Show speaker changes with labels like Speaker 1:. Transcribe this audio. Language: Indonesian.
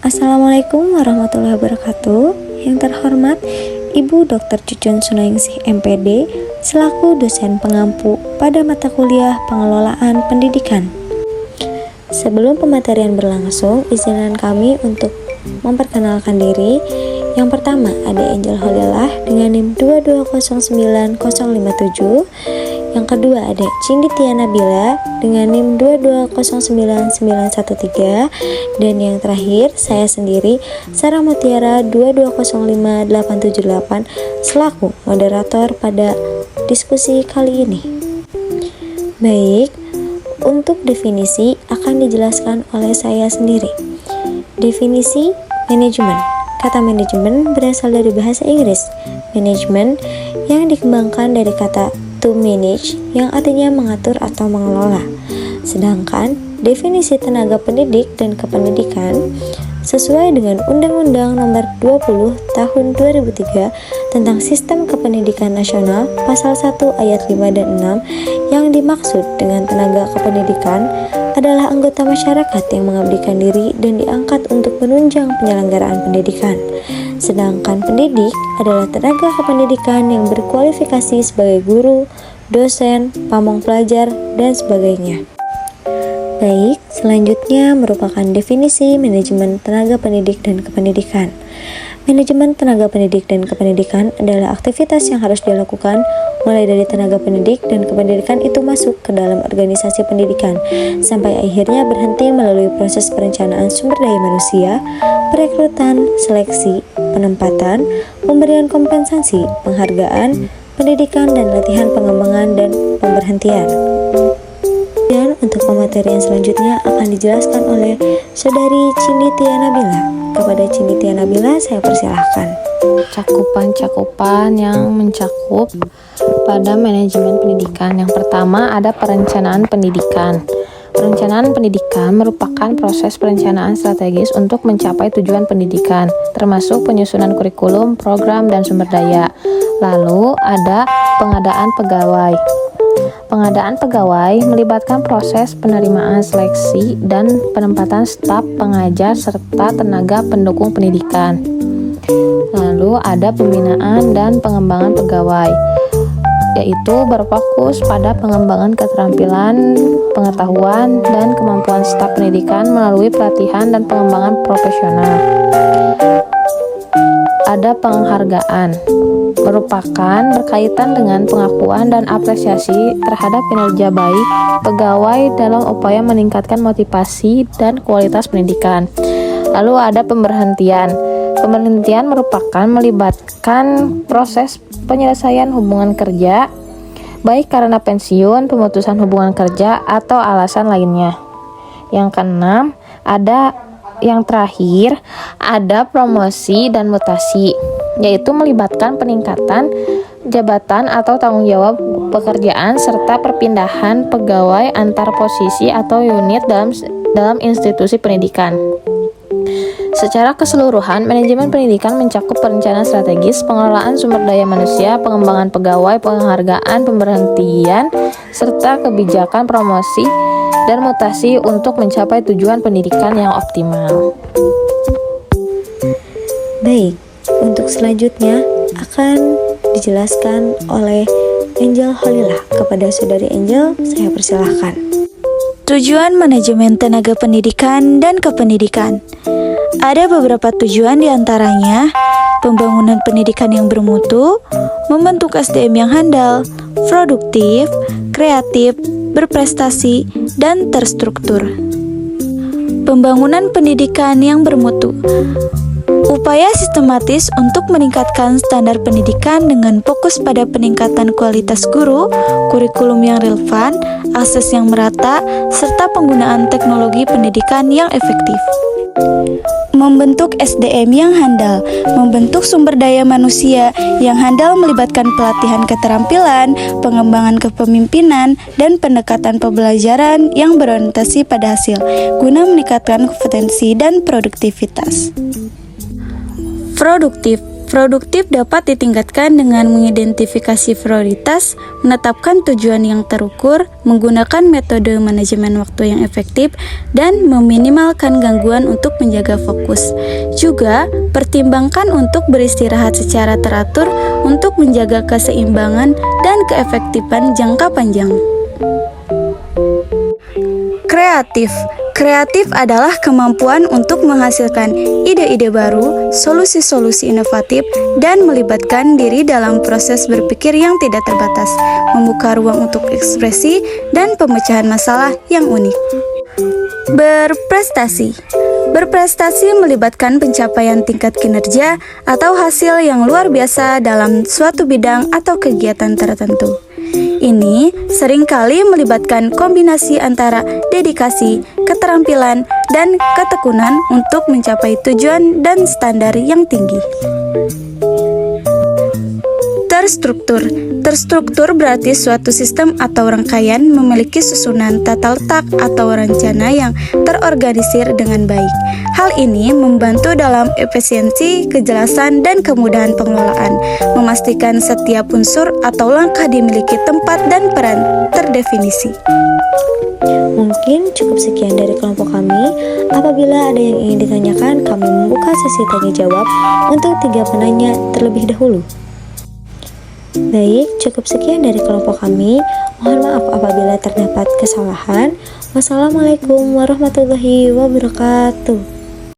Speaker 1: Assalamualaikum warahmatullahi wabarakatuh. Yang terhormat Ibu Dr. Cucun Sunaingsi MPD selaku dosen pengampu pada mata kuliah Pengelolaan Pendidikan. Sebelum pematerian berlangsung, izinkan kami untuk memperkenalkan diri. Yang pertama ada Angel Holilah dengan NIM 2209057. Yang kedua ada Cindy Tiana Bila dengan NIM 2209913. Dan yang terakhir saya sendiri Sarah Mutiara 2205878 selaku moderator pada diskusi kali ini. Baik, untuk definisi akan dijelaskan oleh saya sendiri. Definisi manajemen. Kata manajemen berasal dari bahasa Inggris management yang dikembangkan dari kata to manage yang artinya mengatur atau mengelola. Sedangkan definisi tenaga pendidik dan kependidikan sesuai dengan Undang-Undang Nomor 20 Tahun 2003 tentang Sistem Kependidikan Nasional Pasal 1 Ayat 5 dan 6 yang dimaksud dengan tenaga kependidikan adalah anggota masyarakat yang mengabdikan diri dan diangkat untuk menunjang penyelenggaraan pendidikan. Sedangkan pendidik adalah tenaga kependidikan yang berkualifikasi sebagai guru, dosen, pamong pelajar, dan sebagainya. Baik, selanjutnya merupakan definisi manajemen tenaga pendidik dan kependidikan. Manajemen tenaga pendidik dan kependidikan adalah aktivitas yang harus dilakukan mulai dari tenaga pendidik dan kependidikan itu masuk ke dalam organisasi pendidikan sampai akhirnya berhenti melalui proses perencanaan sumber daya manusia, perekrutan, seleksi, penempatan, pemberian kompensasi, penghargaan, pendidikan dan latihan pengembangan dan pemberhentian. Dan untuk pematerian selanjutnya akan dijelaskan oleh Saudari Cindy Tiana Bila. Kepada Cindy Tiana Bila saya persilahkan.
Speaker 2: Cakupan-cakupan yang mencakup pada manajemen pendidikan. Yang pertama ada perencanaan pendidikan. Perencanaan pendidikan merupakan proses perencanaan strategis untuk mencapai tujuan pendidikan, termasuk penyusunan kurikulum, program, dan sumber daya. Lalu ada pengadaan pegawai. Pengadaan pegawai melibatkan proses penerimaan seleksi dan penempatan staf pengajar serta tenaga pendukung pendidikan. Lalu ada pembinaan dan pengembangan pegawai, yaitu berfokus pada pengembangan keterampilan, pengetahuan, dan kemampuan staf pendidikan melalui pelatihan dan pengembangan profesional. Ada penghargaan, merupakan berkaitan dengan pengakuan dan apresiasi terhadap kinerja baik pegawai dalam upaya meningkatkan motivasi dan kualitas pendidikan. Lalu ada pemberhentian. Pemberhentian merupakan melibatkan proses penyelesaian hubungan kerja, baik karena pensiun, pemutusan hubungan kerja, atau alasan lainnya. Yang keenam, yang terakhir, ada promosi dan mutasi, yaitu melibatkan peningkatan jabatan atau tanggung jawab pekerjaan serta perpindahan pegawai antar posisi atau unit dalam institusi pendidikan. Secara keseluruhan, manajemen pendidikan mencakup perencanaan strategis, pengelolaan sumber daya manusia, pengembangan pegawai, penghargaan, pemberhentian, serta kebijakan promosi dan mutasi untuk mencapai tujuan pendidikan yang optimal.
Speaker 1: Baik, untuk selanjutnya akan dijelaskan oleh Angel Holilah. Kepada Saudari Angel, saya persilahkan.
Speaker 3: Tujuan manajemen tenaga pendidikan dan kependidikan. Ada beberapa tujuan diantaranya pembangunan pendidikan yang bermutu, membentuk SDM yang handal, produktif, kreatif, berprestasi, dan terstruktur. Pembangunan pendidikan yang bermutu. Upaya sistematis untuk meningkatkan standar pendidikan dengan fokus pada peningkatan kualitas guru, kurikulum yang relevan, akses yang merata, serta penggunaan teknologi pendidikan yang efektif. Membentuk SDM yang handal, membentuk sumber daya manusia yang handal melibatkan pelatihan keterampilan, pengembangan kepemimpinan, dan pendekatan pembelajaran yang berorientasi pada hasil, guna meningkatkan kompetensi dan produktivitas. Produktif Produktif dapat ditingkatkan dengan mengidentifikasi prioritas, menetapkan tujuan yang terukur, menggunakan metode manajemen waktu yang efektif, dan meminimalkan gangguan untuk menjaga fokus. Juga, pertimbangkan untuk beristirahat secara teratur untuk menjaga keseimbangan dan keefektifan jangka panjang. Kreatif adalah kemampuan untuk menghasilkan ide-ide baru, solusi-solusi inovatif, dan melibatkan diri dalam proses berpikir yang tidak terbatas, membuka ruang untuk ekspresi dan pemecahan masalah yang unik. Berprestasi melibatkan pencapaian tingkat kinerja atau hasil yang luar biasa dalam suatu bidang atau kegiatan tertentu. Ini seringkali melibatkan kombinasi antara dedikasi, keterampilan, dan ketekunan untuk mencapai tujuan dan standar yang tinggi. Terstruktur berarti suatu sistem atau rangkaian memiliki susunan tata letak atau rencana yang terorganisir dengan baik. Hal ini membantu dalam efisiensi, kejelasan, dan kemudahan pengelolaan, memastikan setiap unsur atau langkah dimiliki tempat dan peran terdefinisi.
Speaker 1: Mungkin cukup sekian dari kelompok kami. Apabila ada yang ingin ditanyakan, kami membuka sesi tanya jawab untuk 3 penanya terlebih dahulu. Baik, cukup sekian dari kelompok kami. Mohon maaf apabila terdapat kesalahan. Wassalamualaikum warahmatullahi wabarakatuh.